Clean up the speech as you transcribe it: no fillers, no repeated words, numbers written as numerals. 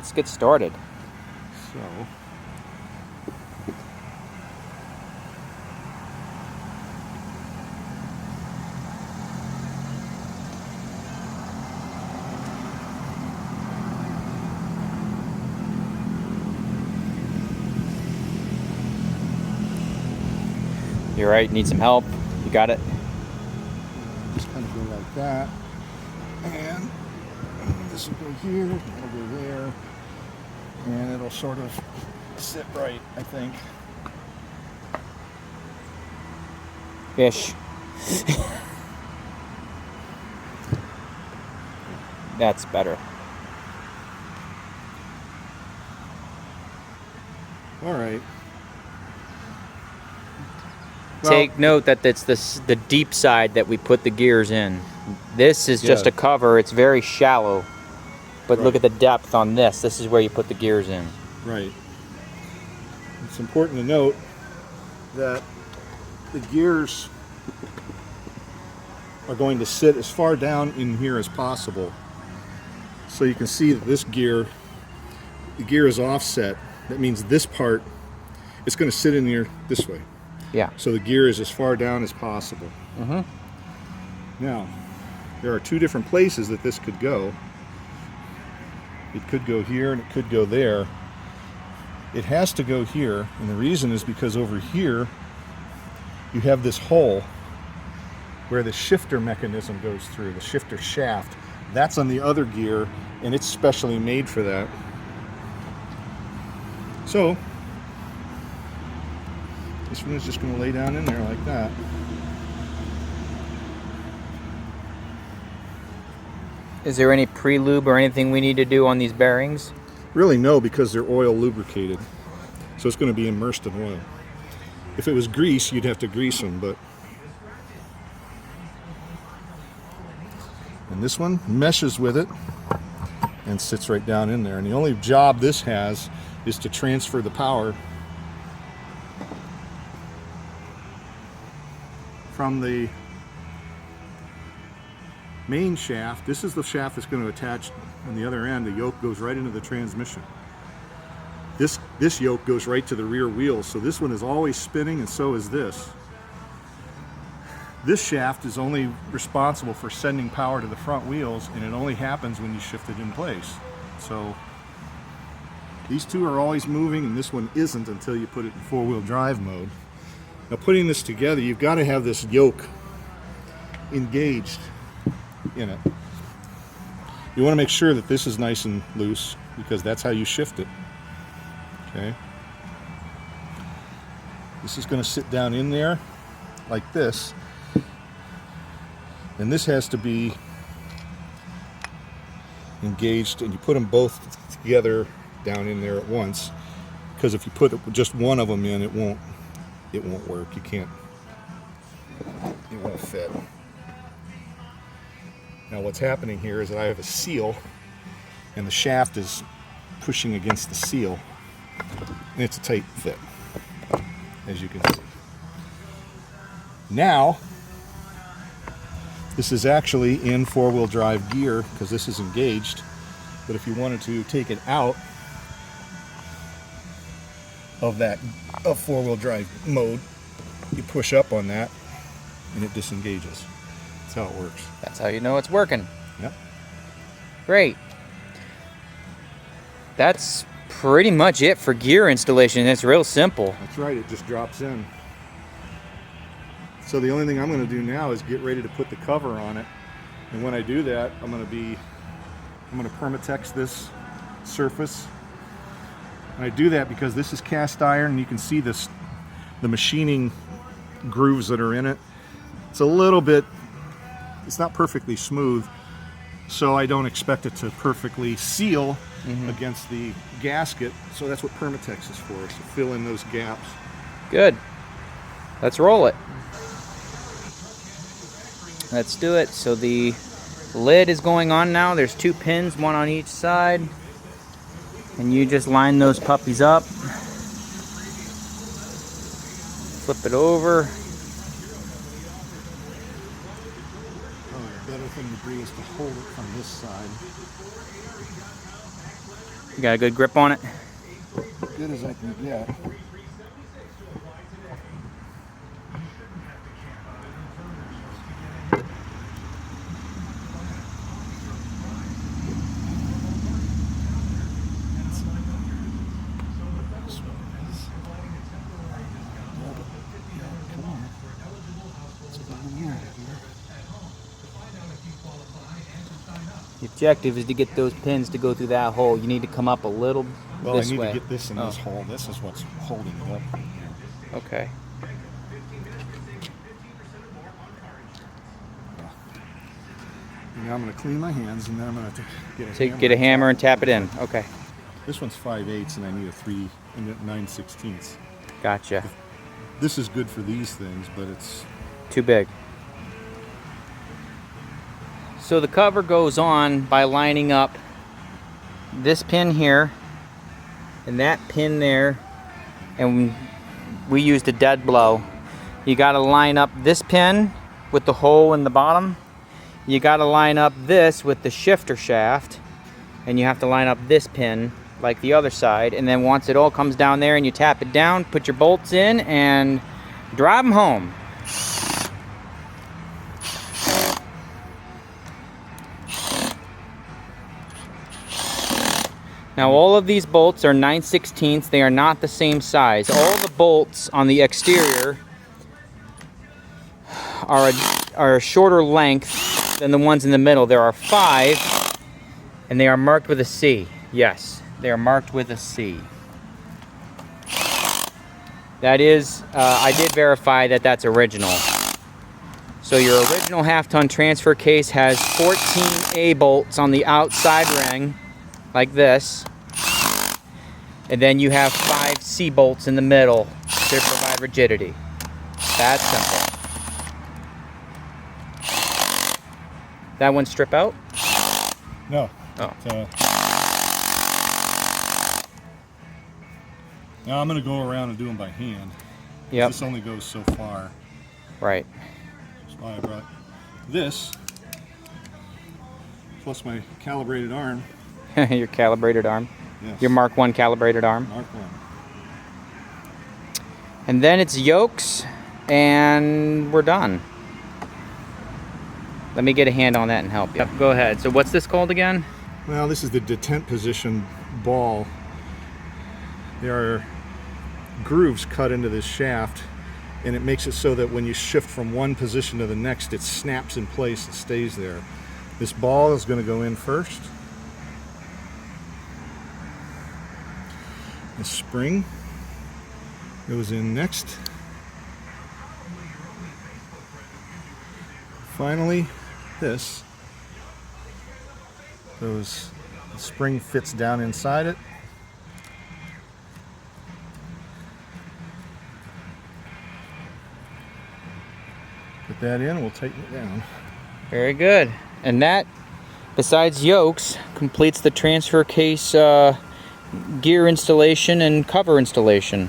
let's get started. So, You're right, need some help. You got it? just kind of go like that. And this will go here, that'll go there. And it'll sort of sit right, I think. Ish. That's better. All right. Take note that it's the deep side that we put the gears in. This is just a cover. It's very shallow. But look at the depth on this. This is where you put the gears in. Right. It's important to note that the gears are going to sit as far down in here as possible. So you can see that this gear, the gear is offset. That means this part is going to sit in here this way. Yeah. So the gear is as far down as possible. Now, there are two different places that this could go. It could go here and it could go there. It has to go here, and the reason is because over here you have this hole where the shifter mechanism goes through, the shifter shaft. That's on the other gear, and it's specially made for that. So this one is just going to lay down in there like that. Is there any pre-lube or anything we need to do on these bearings? Really no, because they're oil lubricated. So it's going to be immersed in oil. If it was grease, you'd have to grease them, but... And this one meshes with it and sits right down in there. And the only job this has is to transfer the power from the main shaft. This is the shaft that's going to attach on the other end. The yoke goes right into the transmission. This yoke goes right to the rear wheels, so this one is always spinning, and so is this. This shaft is only responsible for sending power to the front wheels, and it only happens when you shift it in place. So these two are always moving, and this one isn't until you put it in four-wheel drive mode. Now, putting this together, you've got to have this yoke engaged in it. You want to make sure that this is nice and loose, because that's how you shift it. Okay. This is going to sit down in there like this, and this has to be engaged, and you put them both together down in there at once, because if you put just one of them in, it won't work. You can't, it won't fit. Now what's happening here is that I have a seal, and the shaft is pushing against the seal, and it's a tight fit, as you can see. Now, this is actually in four-wheel drive gear because this is engaged, but if you wanted to take it out of that four-wheel drive mode, you push up on that and it disengages. That's how it works. That's how you know it's working. Yep. Great. That's pretty much it for gear installation. It's real simple. That's right, it just drops in. So the only thing I'm going to do now is get ready to put the cover on it. And when I do that, I'm going to permatex this surface. And I do that because this is cast iron, and you can see the machining grooves that are in it. It's a little bit, it's not perfectly smooth, so I don't expect it to perfectly seal against the gasket. So that's what permatex is for, is to fill in those gaps. Good. Let's roll it. Let's do it. So the lid is going on now. There's 2 pins, one on each side. And you just line those puppies up. Flip it over. Oh, the better thing to do is to hold it from this side. You got a good grip on it? Good as I can get. The objective is to get those pins to go through that hole. You need to come up a little Well, this I need way. to get this in this hole. This is what's holding it up. Okay. Now I'm going to clean my hands, and then I'm going to Get a hammer and tap it in. Okay. This one's 5/8, and I need a 3 and 9/16. Gotcha. This is good for these things, but it's Too big. So the cover goes on by lining up this pin here and that pin there, and we used a dead blow. You got to line up this pin with the hole in the bottom. You got to line up this with the shifter shaft, and you have to line up this pin like the other side, and then once it all comes down there and you tap it down, put your bolts in and drive them home. Now all of these bolts are 9/16. They are not the same size. All the bolts on the exterior are a shorter length than the ones in the middle. There are 5, and they are marked with a C. Yes, they are marked with a C. That is, I did verify that that's original. So your original half-ton transfer case has 14 A bolts on the outside ring, like this. And then you have 5 C bolts in the middle to provide rigidity. That's simple. That one strip out? no. Oh. Now I'm going to go around and do them by hand. Yep. This only goes so far. Right. That's why I brought this, plus my calibrated arm. Your calibrated arm. Yes. Your Mark 1 calibrated arm. Mark 1. And then it's yokes, and we're done. Let me get a hand on that and help you. Yep, go ahead. So what's this called again? Well, this is the detent position ball. There are grooves cut into this shaft, and it makes it so that when you shift from one position to the next, it snaps in place and stays there. This ball is going to go in first. The spring goes in next. Finally, this goes, the spring fits down inside it. Put that in, we'll tighten it down. Very good. And that, besides yokes, completes the transfer case gear installation and cover installation.